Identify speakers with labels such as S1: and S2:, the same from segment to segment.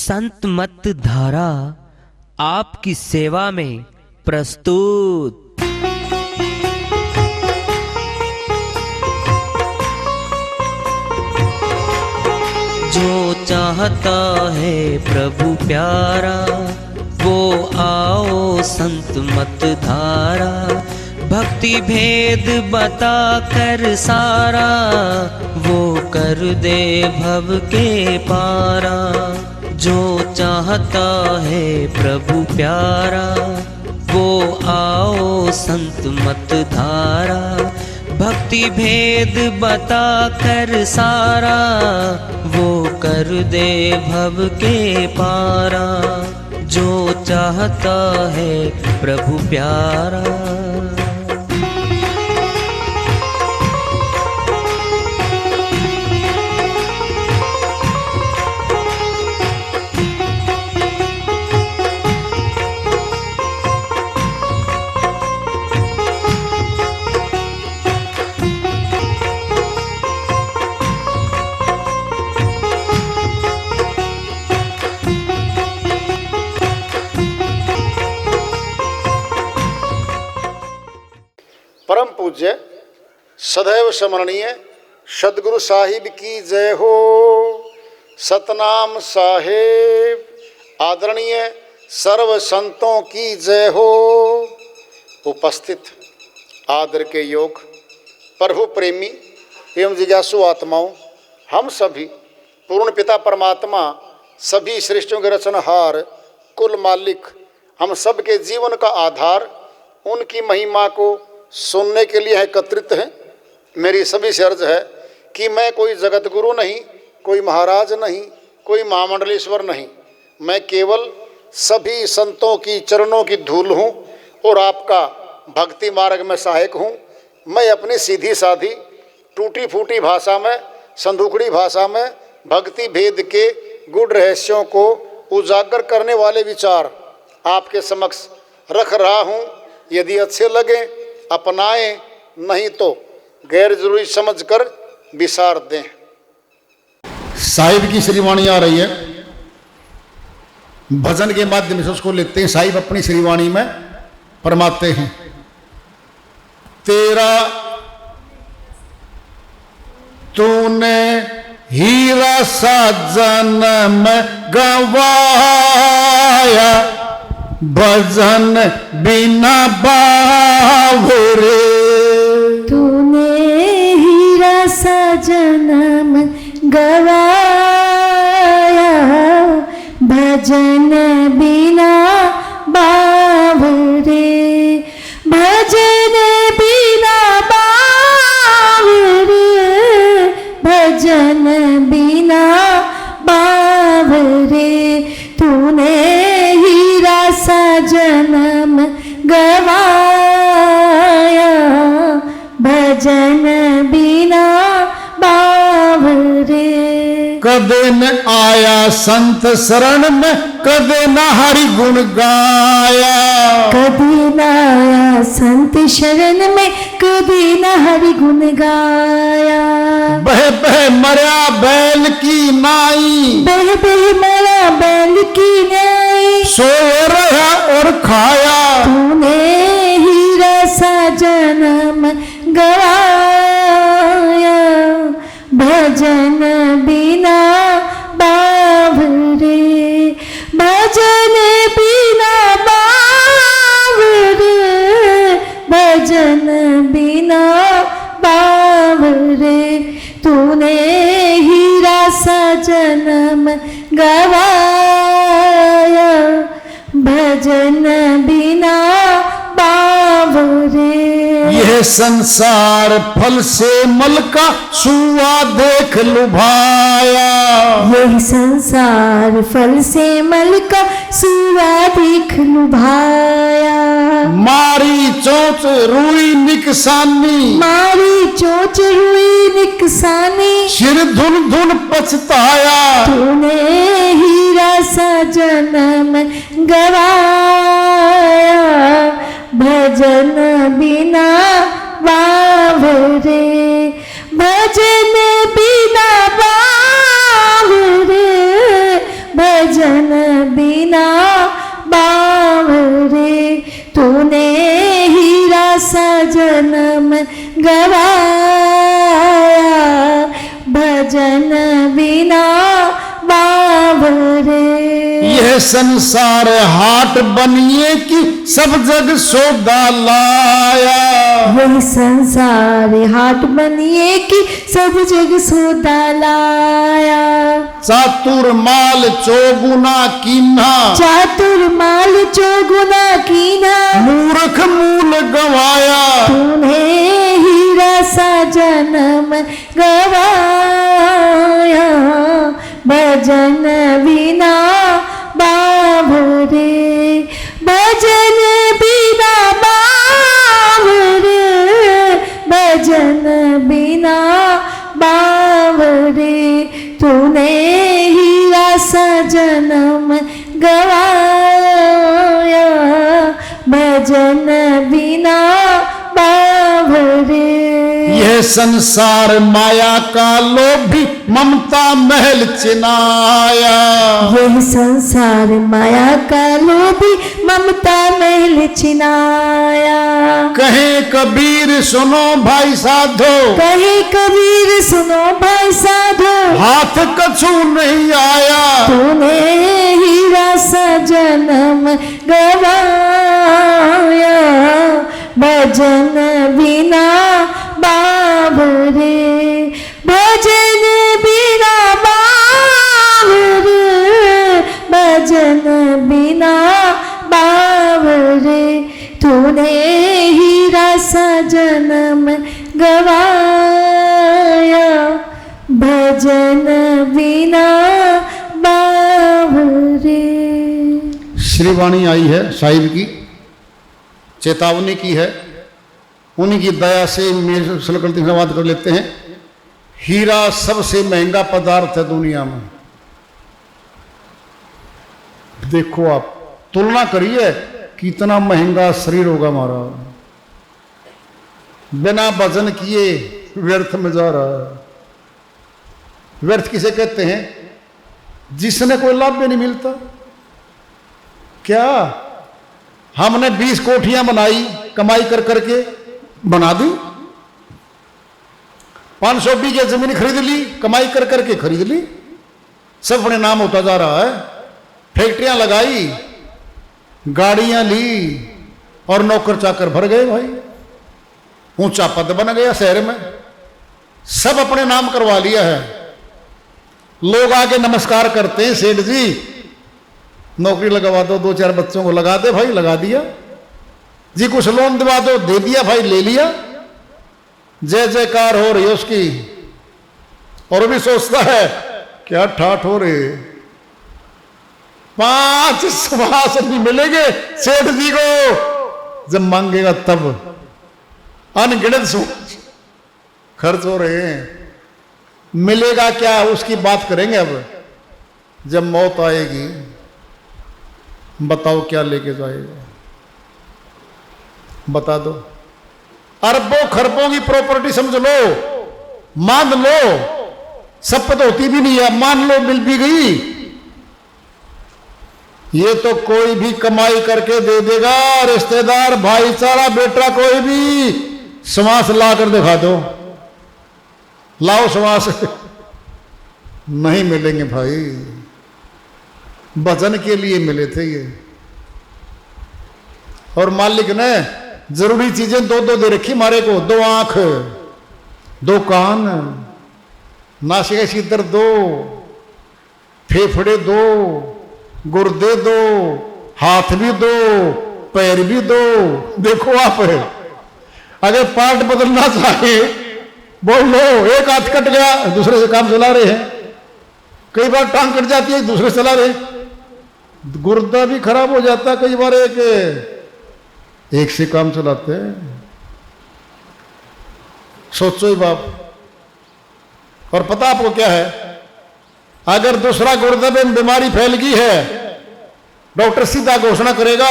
S1: संत मत धारा आपकी सेवा में प्रस्तुत। जो चाहता है प्रभु प्यारा वो आओ संत मत धारा, भक्ति भेद बता कर सारा वो कर दे भव के पारा। जो चाहता है प्रभु प्यारा वो आओ संत मत धारा, भक्ति भेद बता कर सारा वो कर दे भव के पारा। जो चाहता है प्रभु प्यारा।
S2: परम पूज्य सदैव स्मरणीय सदगुरु साहिब की जय हो। सतनाम साहेब आदरणीय सर्व संतों की जय हो। उपस्थित आदर के योग प्रभु प्रेमी एवं जिज्ञासु आत्माओं, हम सभी पूर्ण पिता परमात्मा सभी सृष्टियों के रचनहार कुल मालिक हम सब के जीवन का आधार उनकी महिमा को सुनने के लिए एकत्रित हैं। मेरी सभी से अर्ज है कि मैं कोई जगत गुरु नहीं, कोई महाराज नहीं, कोई महामंडलेश्वर नहीं, मैं केवल सभी संतों की चरणों की धूल हूँ और आपका भक्ति मार्ग में सहायक हूँ। मैं अपनी सीधी साधी टूटी फूटी भाषा में, संदूकड़ी भाषा में भक्ति भेद के गुड़ रहस्यों को उजागर करने वाले विचार आपके समक्ष रख रहा हूँ। यदि अच्छे लगे अपनाएं, नहीं तो गैर जरूरी समझकर विसार दें। साहिब की श्रीवाणी आ रही है, भजन के माध्यम से उसको लेते हैं। साहिब अपनी श्रीवाणी में फरमाते हैं, तेरा तूने हीरा सा जन्म गवाया, भजन बिना बावरे।
S3: तूने हीरा सा जन्म गवाया, भजन बिना बावरे। भजन बिना बावरे, भजन बिना बावरे। तूने हीरा सा जन्म गवाया, भजन बिना बावरे।
S2: कदे न आया संत शरण में, कदे न हरि गुण गाया।
S3: कभी न आया संत शरण में, कभी न हरि गुण गाया।
S2: बह बह मरा बैल की नाई,
S3: बह बह मरा बैल की नाई।
S2: सो रहा और खाया।
S3: तूने हीरा सा जन्म गवाया, भजन बिना बावरे। भजन बिना बावरे, भजन बिना बावरे। तूने हीरा सा जन्म गवाया, भजन बिना बावरे।
S2: यह संसार फल से मल का सुआ देख लुभाया।
S3: यही संसार फल से मल का सुआ देख लुभाया।
S2: मारी चोंच रुई निकसानी,
S3: मारी चोच रुई निकसानी।
S2: सिर धुन धुन पछताया।
S3: तूने हीरा सा जन्म गवाया, भजन बिना बावरे। भजन बिना बावरे, भजन भजन बिना बावरे।
S2: यह संसार हाट बनिए कि सब जग सौदा लाया।
S3: वही संसार हाट बनिए कि सब जग सौदा लाया।
S2: चातुर माल चौगुना कीन्हा,
S3: चातुर माल चौगुना कीना।
S2: मूर्ख मूल गवाया।
S3: तूने हीरा सा जन्म गवाया। भजन बिना बावरे, भजन बिना बावरे, भजन बिना बावरे। तूने हीरा सा जन्म गवाया। भजन बिना बावरे।
S2: यह संसार माया का लोभी ममता महल चिनाया।
S3: यह संसार माया का लोभी ममता महल चिनाया।
S2: कहे कबीर सुनो भाई साधो,
S3: कहे कबीर सुनो भाई साधो।
S2: हाथ कछु नहीं आया।
S3: तूने हीरा सा जन्म गवाया। भजन बिना बावरे, भजन बिना बावरे, भजन बिना बावरे। तूने हीरा सा जन्म गवाया। भजन बिना बावरे।
S2: श्रीवाणी आई है साहिब की, चेतावनी की है। उन्हीं की दया से मेरे सलकलती से बात कर लेते हैं। हीरा सबसे महंगा पदार्थ है दुनिया में। देखो आप तुलना करिए कितना महंगा शरीर होगा हमारा, बिना भजन किए व्यर्थ में जा रहा है। व्यर्थ किसे कहते हैं? जिसने कोई लाभ भी नहीं मिलता। क्या हमने 20 कोठियां बनाई, कमाई कर करके बना दी। 500 बीघे जमीन खरीद ली, कमाई कर करके खरीद ली, सब अपने नाम होता जा रहा है। फैक्ट्रियां लगाई, गाड़ियां ली और नौकर चाकर भर गए भाई। ऊंचा पद बन गया शहर में, सब अपने नाम करवा लिया है। लोग आके नमस्कार करते हैं, सेठ जी नौकरी लगवा दो, 2-4 बच्चों को लगा दे भाई, लगा दिया जी। कुछ लोन दिवा दो, दे दिया भाई, ले लिया। जय जयकार हो रही है उसकी। और भी सोचता है क्या ठाठ हो रहे, 5 सभासद भी मिलेंगे सेठ जी को, जब मांगेगा तब। अनगिनत खर्च हो रहे हैं, मिलेगा क्या उसकी बात करेंगे। अब जब मौत आएगी बताओ क्या लेके जाएगा, बता दो। अरबों खरबों की प्रॉपर्टी समझ लो, मान लो, शपथ होती भी नहीं है, मान लो मिल भी गई, ये तो कोई भी कमाई करके दे देगा। रिश्तेदार, भाईचारा, बेटा, कोई भी समास ला कर दिखा दो, लाओ समास, नहीं मिलेंगे भाई। भजन के लिए मिले थे ये। और मालिक ने जरूरी चीजें 2-2 दे रखी मारे को। 2 आंख, 2 कान, नासिका छिद्र 2, फेफड़े 2, गुर्दे 2, हाथ भी 2, पैर भी 2। देखो आप, अगर पार्ट बदलना चाहे बोल लो। एक हाथ कट गया, दूसरे से काम चला रहे हैं। कई बार टांग कट जाती है, दूसरे चला रहे। गुर्दा भी खराब हो जाता है कई बार, एक से काम चलाते हैं। सोचो ही बाप। और पता आपको क्या है, अगर दूसरा गुर्दे में बीमारी फैल गई है, डॉक्टर सीधा घोषणा करेगा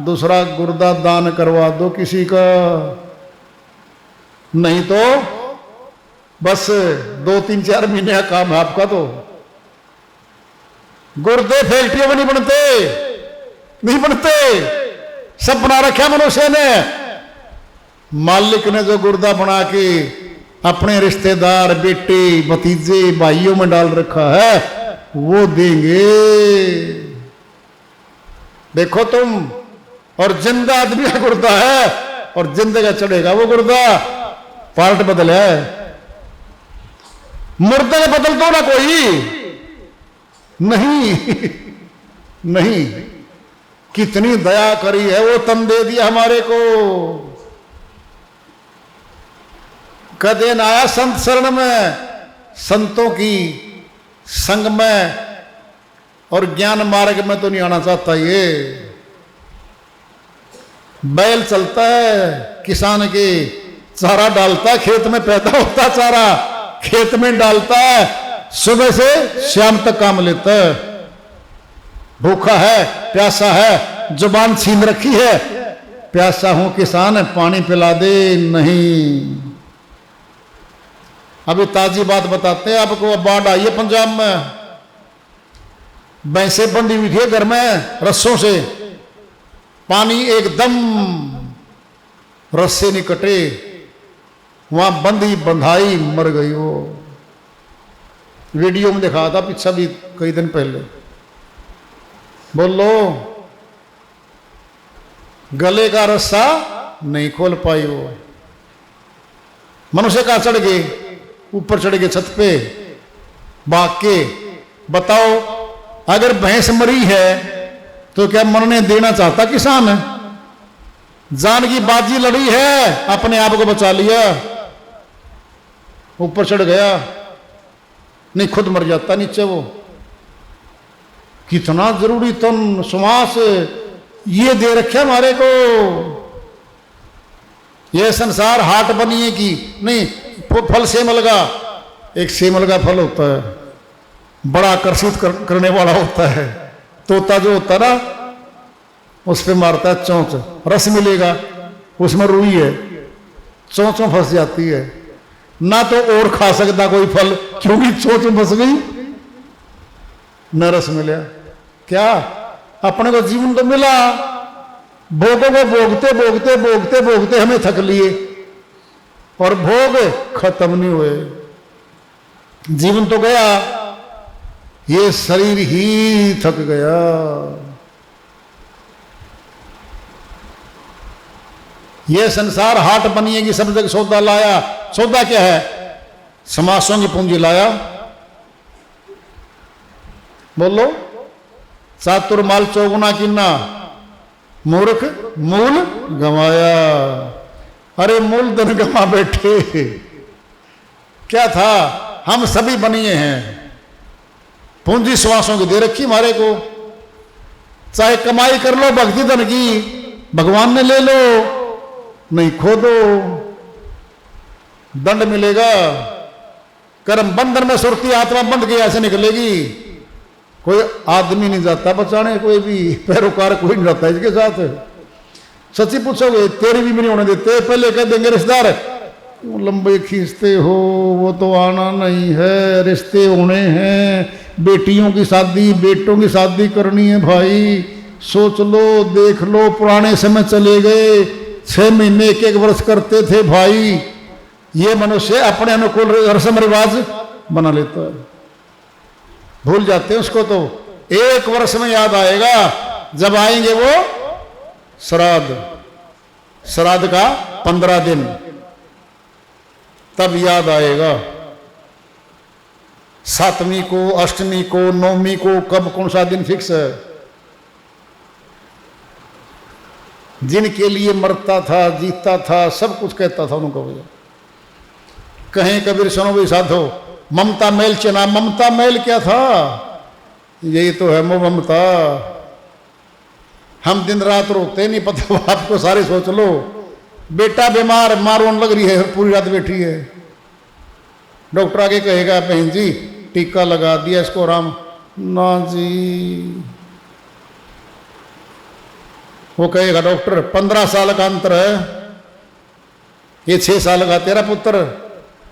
S2: दूसरा गुर्दा दान करवा दो किसी का, नहीं तो बस 2-3-4 महीने का काम है आपका। तो गुर्दे फैक्ट्रियों में नहीं बनते, नहीं बनते, सब बना रखा मनुष्य ने। मालिक ने जो गुर्दा बना के अपने रिश्तेदार, बेटे, भतीजे, भाइयों में डाल रखा है, वो देंगे। देखो तुम, और जिंदा आदमी का गुर्दा है और जिंदे का चढ़ेगा वो गुर्दा, पार्ट बदल है। मुर्दे का बदल दो ना कोई, नहीं नहीं। कितनी दया करी है, वो तन दे दिया हमारे को। कदे ना आया संत शरण में, संतों की संग में और ज्ञान मार्ग में तो नहीं आना चाहता। ये बैल चलता है किसान के, चारा डालता है, खेत में पैदा होता चारा, खेत में डालता है, सुबह से शाम तक काम लेता है। भूखा है, प्यासा है, जुबान छीन रखी है, प्यासा हूं किसान, पानी पिला दे। नहीं, अभी ताजी बात बताते हैं आपको। अब बाढ़ आई है पंजाब में, भैंसें बंधी हुई थी घर में रस्सों से, पानी एकदम रस्से नहीं कटे, वहां बंधी बंधाई मर गई। वो वीडियो में दिखा था पीछा भी कई दिन पहले। बोलो, गले का रस्सा नहीं खोल पाई वो। मनुष्य कहां चढ़ गए? ऊपर चढ़ गए छत पे भाग के। बताओ, अगर भैंस मरी है तो क्या मरने देना चाहता किसान? जान की बाजी लड़ी है, अपने आप को बचा लिया, ऊपर चढ़ गया, नहीं खुद मर जाता नीचे वो। कितना जरूरी तन श्वास ये दे रखे हमारे को। ये संसार हाट बनिए की नहीं, फल सेमल का, एक सेमल का फल होता है, बड़ा आकर्षित करने वाला होता है। तोता जो होता ना, उस पे मारता है चोंच, रस मिलेगा, उसमें रुई है, चोंचों फंस जाती है, ना तो और खा सकता कोई फल, क्योंकि चोंच फंस गई, न रस मिला। क्या अपने को जीवन तो मिला, भोगों को भोगते भोगते भोगते भोगते हमें थक लिए, और भोग खत्म नहीं हुए। जीवन तो गया, ये शरीर ही थक गया। ये संसार हाट बनिएगी, सब जगह सौदा लाया। सौदा क्या है? समासों की पूंजी लाया। बोलो, चातुर माल चौगुना किन्ना, मूर्ख मूल गंवाया। अरे मूलधन गंवा बैठे। क्या था? हम सभी बनिए हैं, पूंजी श्वासों की दे रखी हमारे को। चाहे कमाई कर लो भक्ति धन की, भगवान ने ले लो, नहीं खो दो, दंड मिलेगा। कर्म बंधन में सुरती आत्मा बंध के ऐसे निकलेगी। कोई आदमी नहीं जाता बचाने, कोई भी पैरोकार कोई नहीं जाता इसके साथ। सच्ची पूछोगे, तेरी भी नहीं होने देते। पहले कह देंगे रिश्तेदार, लंबे खींचते हो, वो तो आना नहीं है, रिश्ते होने हैं, बेटियों की शादी, बेटों की शादी करनी है भाई, सोच लो, देख लो। पुराने समय चले गए, 6 महीने 1 वर्ष करते थे भाई। ये मनुष्य अपने अनुकूल रस्म रिवाज बना लेता है, भूल जाते हैं उसको। तो 1 वर्ष में याद आएगा, जब आएंगे वो श्राद्ध, श्राद्ध का 15 दिन, तब याद आएगा। 7वीं को, अष्टमी को, 9वीं को, कब कौन सा दिन फिक्स है। जिनके लिए मरता था, जीता था, सब कुछ कहता था उनको। कहें कबीर सुनो भी साधो, ममता मेल चना। ममता मेल क्या था? यही तो है मोह ममता। हम दिन रात रोते नहीं, पता आपको सारे सोच लो। बेटा बीमार, मां रोने लग रही है, पूरी रात बैठी है, डॉक्टर आगे कहेगा बहन जी टीका लगा दिया इसको आराम ना जी। वो कहेगा डॉक्टर 15 साल का अंतर है, ये 6 साल का तेरा पुत्र,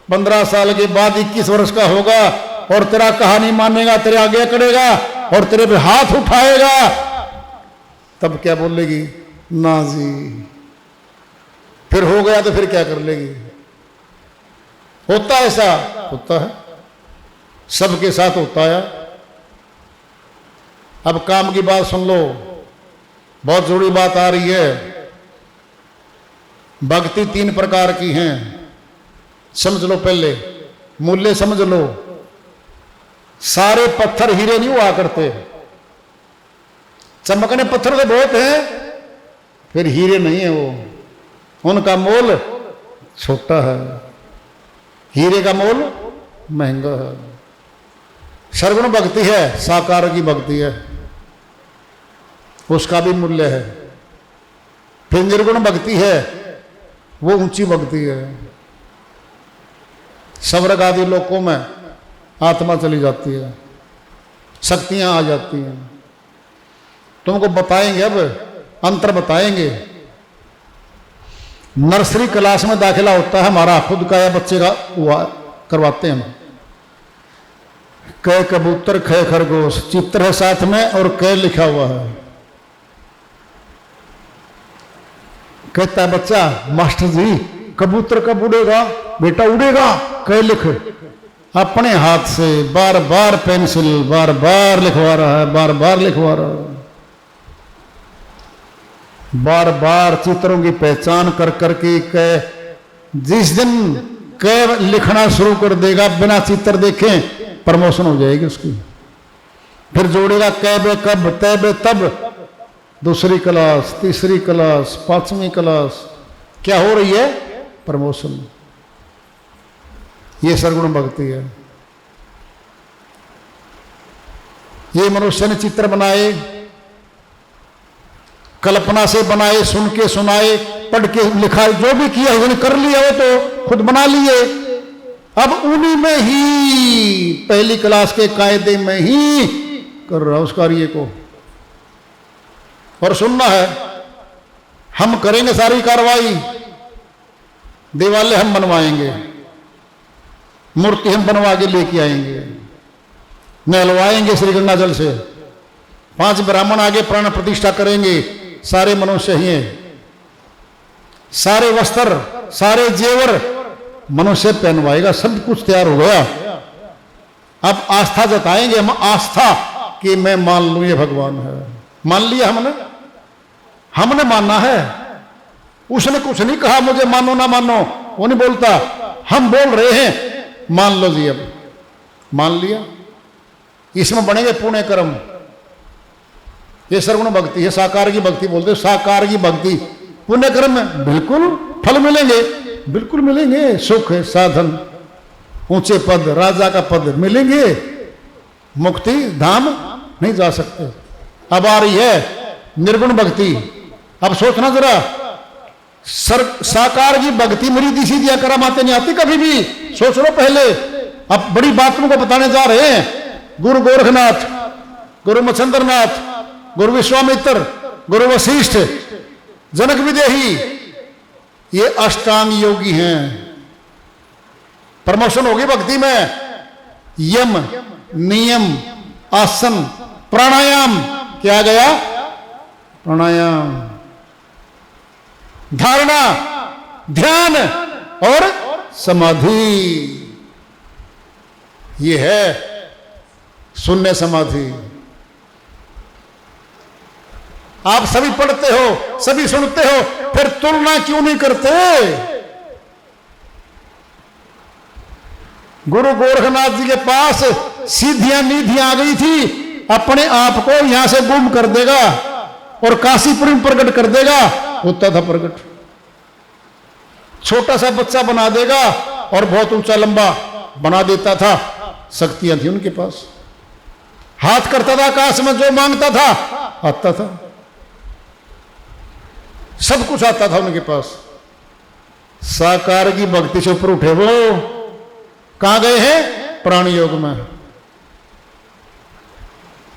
S2: 15 साल के बाद 21 वर्ष का होगा, और तेरा कहानी मानेगा, तेरे आगे करेगा और तेरे पे हाथ उठाएगा। तब क्या बोलेगी? ना जी। फिर हो गया तो फिर क्या कर लेगी? होता है ऐसा? होता है, सबके साथ होता है। अब काम की बात सुन लो, बहुत जरूरी बात आ रही है। भक्ति 3 प्रकार की हैं, समझ लो। पहले मूल्य समझ लो। सारे पत्थर हीरे नहीं हुआ करते, चमकने पत्थर तो बहुत हैं, फिर हीरे नहीं है वो, उनका मोल छोटा है, हीरे का मोल महंगा है। सर्वगुण भक्ति है, साकार की भक्ति है, उसका भी मूल्य है। फिर निर्गुण भक्ति है, वो ऊंची भक्ति है। स्वर्ग आदि लोकों में आत्मा चली जाती है, शक्तियां आ जाती हैं। तुमको बताएंगे, अब अंतर बताएंगे। नर्सरी क्लास में दाखिला होता है हमारा, खुद का या बच्चे का करवाते हैं हम। क कबूतर ख खरगोश, चित्र है साथ में और क लिखा हुआ है। कहता है बच्चा, मास्टर जी कबूतर कब उड़ेगा? बेटा उड़ेगा, क लिख। अपने हाथ से बार बार पेंसिल बार बार लिखवा रहा है, बार बार लिखवा रहा है, बार बार चित्रों की पहचान कर करके जिस दिन क लिखना शुरू कर देगा बिना चित्र देखे, प्रमोशन हो जाएगी उसकी। फिर जोड़ेगा कै बे कब, तै बे तब, दूसरी क्लास, तीसरी क्लास, 5वीं क्लास, क्या हो रही है? प्रमोशन। ये सर्वगुण भक्ति है। ये मनुष्य ने चित्र बनाए, कल्पना से बनाए, सुन के सुनाए, पढ़ के लिखा, जो भी किया उसने कर लिया, वो तो खुद बना लिए। अब उन्हीं में ही पहली क्लास के कायदे में ही कर रहा उस कार्य को। और सुनना है, हम करेंगे सारी कार्रवाई, देवालय हम बनवाएंगे, मूर्ति हम बनवा के लेके आएंगे, नहलवाएंगे श्री गंगा जल से, 5 ब्राह्मण आगे प्राण प्रतिष्ठा करेंगे, सारे मनुष्य ही हैं, सारे वस्त्र सारे जेवर मनुष्य पहनवाएगा, सब कुछ तैयार हो गया। अब आस्था जताएंगे हम, आस्था कि मैं मान लूं ये भगवान है। मान लिया हमने माना है। उसने कुछ नहीं कहा मुझे मानो ना मानो, वो नहीं बोलता, हम बोल रहे हैं मान लो जी। अब मान लिया, इसमें बनेंगे पुण्य कर्म। ये सर्वगुण भक्ति है, साकार की भक्ति बोलते हैं। साकार की भक्ति पुण्य कर्म में बिल्कुल फल मिलेंगे, बिल्कुल मिलेंगे। सुख है, साधन, ऊंचे पद, राजा का पद मिलेंगे, मुक्ति धाम नहीं जा सकते। अब आ रही है निर्गुण भक्ति। अब सोचना जरा, साकार की भक्ति मरीदी सीधी करामाते नहीं आती कभी भी, सोच लो पहले। अब बड़ी बात तुमको बताने जा रहे हैं। गुरु गोरखनाथ, गुरु मच्छंद्रनाथ, गुरु विश्वामित्र, गुरु वशिष्ठ, जनक विदेही, ये अष्टांग योगी हैं। प्रमोशन होगी भक्ति में। यम, नियम, आसन, प्राणायाम, क्या गया? प्राणायाम, धारणा, ध्यान और समाधि। ये है शून्य समाधि। आप सभी पढ़ते हो, सभी सुनते हो, फिर तुलना क्यों नहीं करते? गुरु गोरखनाथ जी के पास सीधियां नीधियां आ गई थी, अपने आप को यहां से गुम कर देगा और काशीपुरी में प्रकट कर देगा। होता था प्रकट, छोटा सा बच्चा बना देगा और बहुत ऊंचा लंबा बना देता था। शक्तियां थी उनके पास, हाथ करता था आकाश में, जो मांगता था आता था, सब कुछ आता था उनके पास। साकार की भक्ति से ऊपर उठे वो कहां गए हैं? प्राण योग में।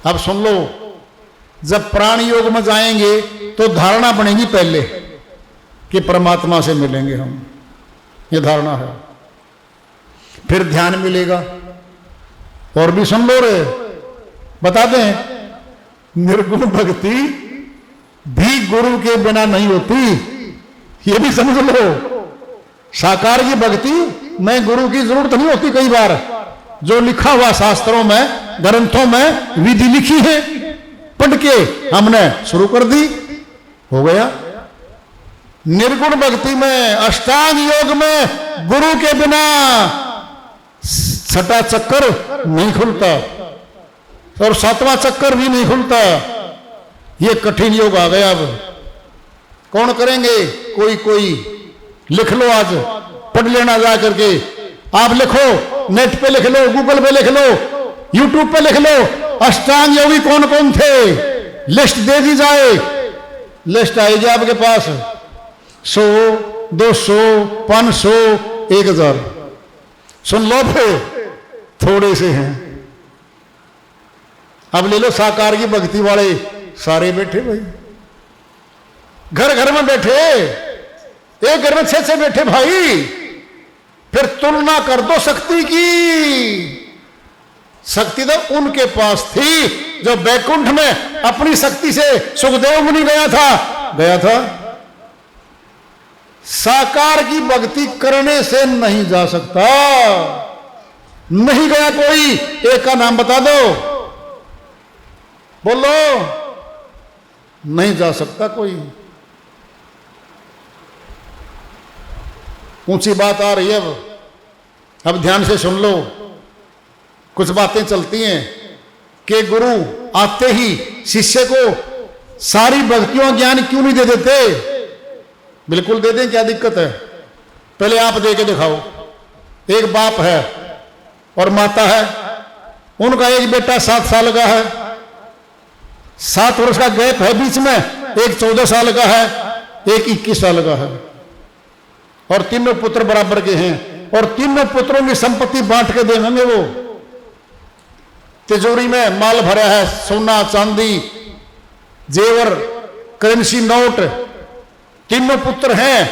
S2: अब सुन लो, जब प्राण योग में जाएंगे तो धारणा बनेगी पहले कि परमात्मा से मिलेंगे हम, ये धारणा है। फिर ध्यान मिलेगा। और भी सुन लो रे, बता दें, निर्गुण भक्ति भी गुरु के बिना नहीं होती, ये भी समझ लो। साकार की भक्ति में गुरु की जरूरत नहीं होती। कई बार जो लिखा हुआ शास्त्रों में, ग्रंथों में विधि लिखी है, पढ़ के हमने शुरू कर दी, हो गया। निर्गुण भक्ति में, अष्टांग योग में गुरु के बिना छठा चक्कर नहीं खुलता और सातवां चक्कर भी नहीं खुलता। ये कठिन योग आ गया। अब कौन करेंगे? कोई कोई। लिख लो, आज पढ़ लेना जा करके। आप लिखो, नेट पे लिख लो, गूगल पे लिख लो, यूट्यूब पे लिख लो, अष्टांग योगी कौन कौन थे, लिस्ट दे दी जाए। लिस्ट आएगी आपके पास, 100, 200, 500, 1000। सुन लो, फिर थोड़े से हैं। अब ले लो साकार की भक्ति वाले, सारे बैठे भाई, घर घर में बैठे, एक घर में 6 बैठे भाई। फिर तुलना कर दो शक्ति की। शक्ति तो उनके पास थी जो बैकुंठ में अपनी शक्ति से सुखदेव मुनि गया था। साकार की भक्ति करने से नहीं जा सकता। नहीं गया कोई, एक का नाम बता दो, बोलो। नहीं जा सकता कोई। ऊंची बात आ रही है। अब ध्यान से सुन लो। कुछ बातें चलती हैं कि गुरु आते ही शिष्य को सारी भक्तियों ज्ञान क्यों नहीं दे देते? बिल्कुल दे दें, क्या दिक्कत है? पहले आप दे के दिखाओ। एक बाप है और माता है, उनका एक बेटा 7 साल का है, 7 वर्ष का गैप है बीच में। एक 14 साल का है, एक 21 साल का है, और तीनों पुत्र बराबर के हैं। और तीनों पुत्रों की संपत्ति बांट के देंगे वो। तिजोरी में माल भरा है, सोना चांदी जेवर करेंसी नोट। तीनों पुत्र हैं,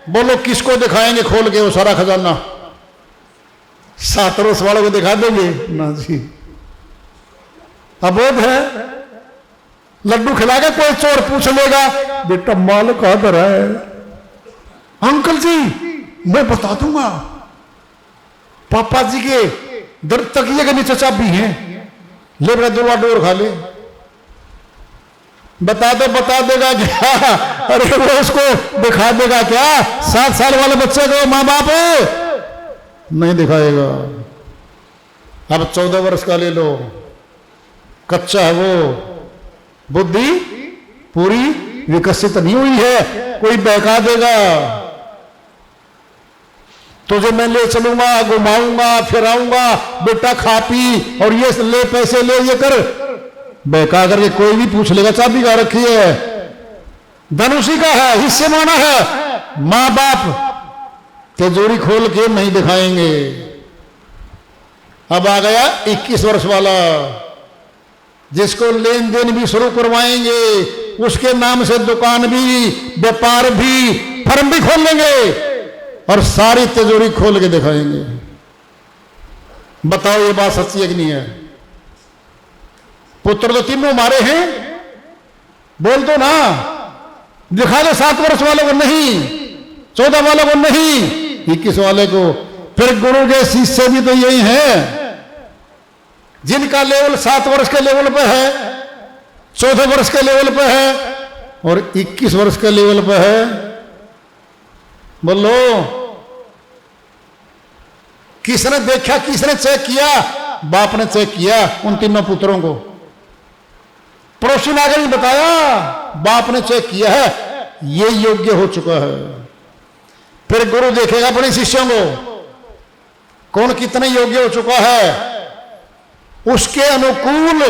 S2: बोलो किसको दिखाएंगे खोल के वो सारा खजाना? 7 वर्ष वालों को दिखा देंगे ना जी। अबोध है, लड्डू खिला के कोई चोर पूछ लेगा, बेटा माल कहां धरा है? अंकल जी मैं बता दूंगा, पापा जी के दर तकिए के नीचे चाबी है, ले बेटा दो डोर खा ले। बता देगा क्या? अरे वो उसको दिखा देगा क्या? 7 साल वाले बच्चे को माँ बाप नहीं दिखाएगा। अब 14 वर्ष का ले लो, कच्चा है वो, बुद्धि पूरी विकसित नहीं हुई है, कोई बहका देगा। तुझे मैं ले चलूंगा, घुमाऊंगा, फिराऊंगा, बेटा खा पी और ये ले पैसे ले, ये कर, बहका करके कोई भी पूछ लेगा चाबी कहां रखी है? धन उसी का है, हिस्से माना है। मां बाप तिजोरी खोल के नहीं दिखाएंगे। अब आ गया 21 वर्ष वाला, जिसको लेन देन भी शुरू करवाएंगे, उसके नाम से दुकान भी, व्यापार भी, फर्म भी खोल लेंगे और सारी तिजोरी खोल के दिखाएंगे। बताओ ये बात सच्ची है कि नहीं है? पुत्र तो तीनों हमारे हैं, बोल दो ना, दिखा दो। 7 वर्ष वाले को नहीं, 14 वाले को नहीं, 21 वाले को। फिर गुरु के शिष्य भी तो यही हैं, जिनका लेवल 7 वर्ष के लेवल पे है, 14 वर्ष के लेवल पे है और 21 वर्ष के लेवल पे है। बोलो किसने देखा, किसने चेक किया? बाप ने चेक किया उन तीनों पुत्रों को। पड़ोसी ने आगे नहीं बताया, बाप ने चेक किया है, ये योग्य हो चुका है। फिर गुरु देखेगा अपने शिष्यों को, कौन कितने योग्य हो चुका है, उसके अनुकूल।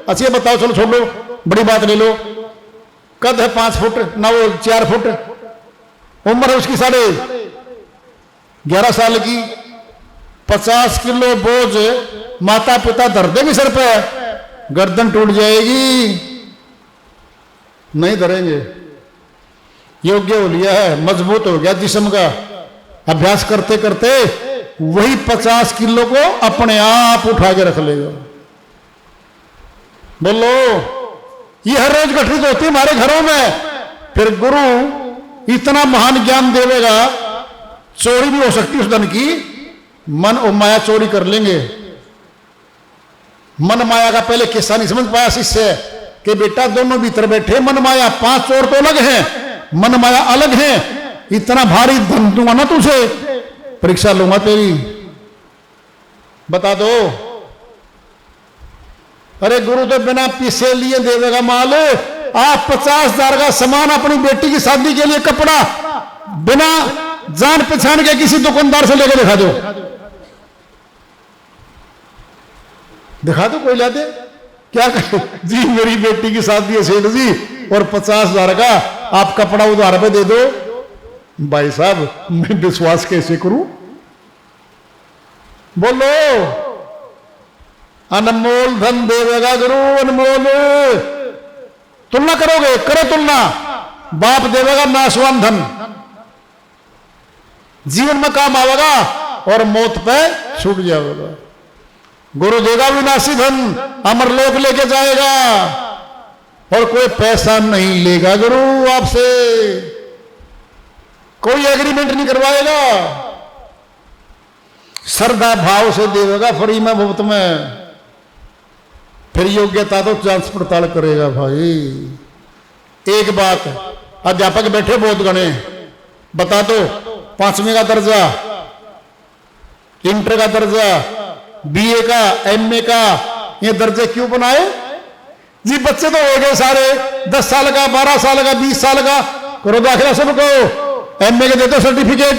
S2: अच्छा बताओ, चलो छोड़ लो, बड़ी बात ले लो। कद है 5 फुट ना, वो 4 फुट। उम्र है उसकी 11.5 साल की। 50 किलो बोझ माता पिता धर देंगे सर पे, गर्दन टूट जाएगी, नहीं धरेंगे। योग्य हो लिया है, मजबूत हो गया जिस्म का। अभ्यास करते करते वही 50 किलो को अपने आप उठा के रख लेगा। बोलो ये हर रोज घटित होती है हमारे घरों में। फिर गुरु इतना महान ज्ञान देवेगा चोरी भी हो सकती है उस धन की, मन और माया चोरी कर लेंगे। मन माया का पहले किस्सा नहीं समझ पाया शिष्य कि बेटा दोनों भीतर बैठे मन माया, 5 चोर तो अलग हैं, मन माया अलग है। इतना भारी धन दूंगा ना तुझे, परीक्षा लूंगा तेरी, बता दो। अरे गुरु तो बिना पीछे लिए दे देगा माल। आप 50,000 का सामान अपनी बेटी की शादी के लिए कपड़ा बिना जान पहचान के किसी दुकानदार से लेकर दिखा दो, दिखा दो, कोई ला दे। क्या कहे जी मेरी बेटी की शादी है सेठ जी और 50,000 का आप कपड़ा उधार पे दे दो। भाई साहब मैं विश्वास कैसे करूं? बोलो, अनमोल धन देगा गुरु, अनमोल। तुलना करोगे, करो तुलना। बाप देगा नाशवान धन, जीवन में काम आवेगा और मौत पे छूट जाएगा। गुरु देगा विनाशी धन, अमरलोक लेके जाएगा और कोई पैसा नहीं लेगा गुरु आपसे, कोई एग्रीमेंट नहीं करवाएगा, श्रद्धा भाव से देगा फ्री में, मुफ्त में। फिर योग्यता तो जांच पड़ताल करेगा भाई। एक बात, अध्यापक बैठे बहुत गणे, बता दो 5वीं का दर्जा, इंटर का दर्जा, बीए का, एमए का, ये दर्जे क्यों बनाए जी? बच्चे तो हो गए सारे, 10 साल का, 12 साल का, 20 साल का, करो दाखिला सबको, एमए के दे दो सर्टिफिकेट,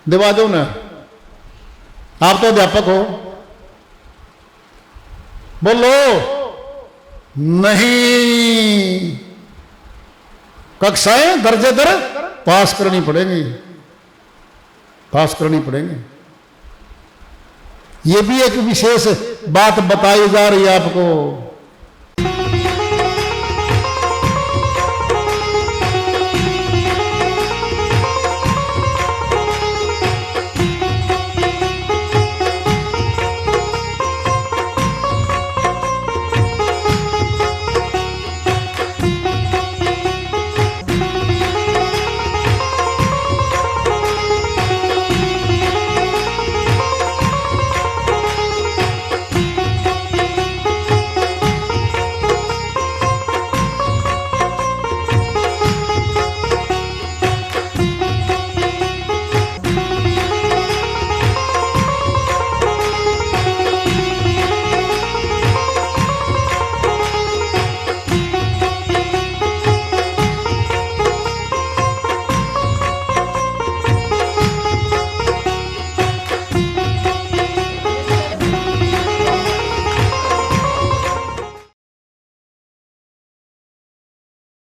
S2: दिवा दो ना। आप तो अध्यापक हो, बोलो नहीं। कक्षाएं दर्जे दर पास करनी पड़ेगी, पास करनी पड़ेगी। ये भी एक विशेष बात बताई जा रही है आपको।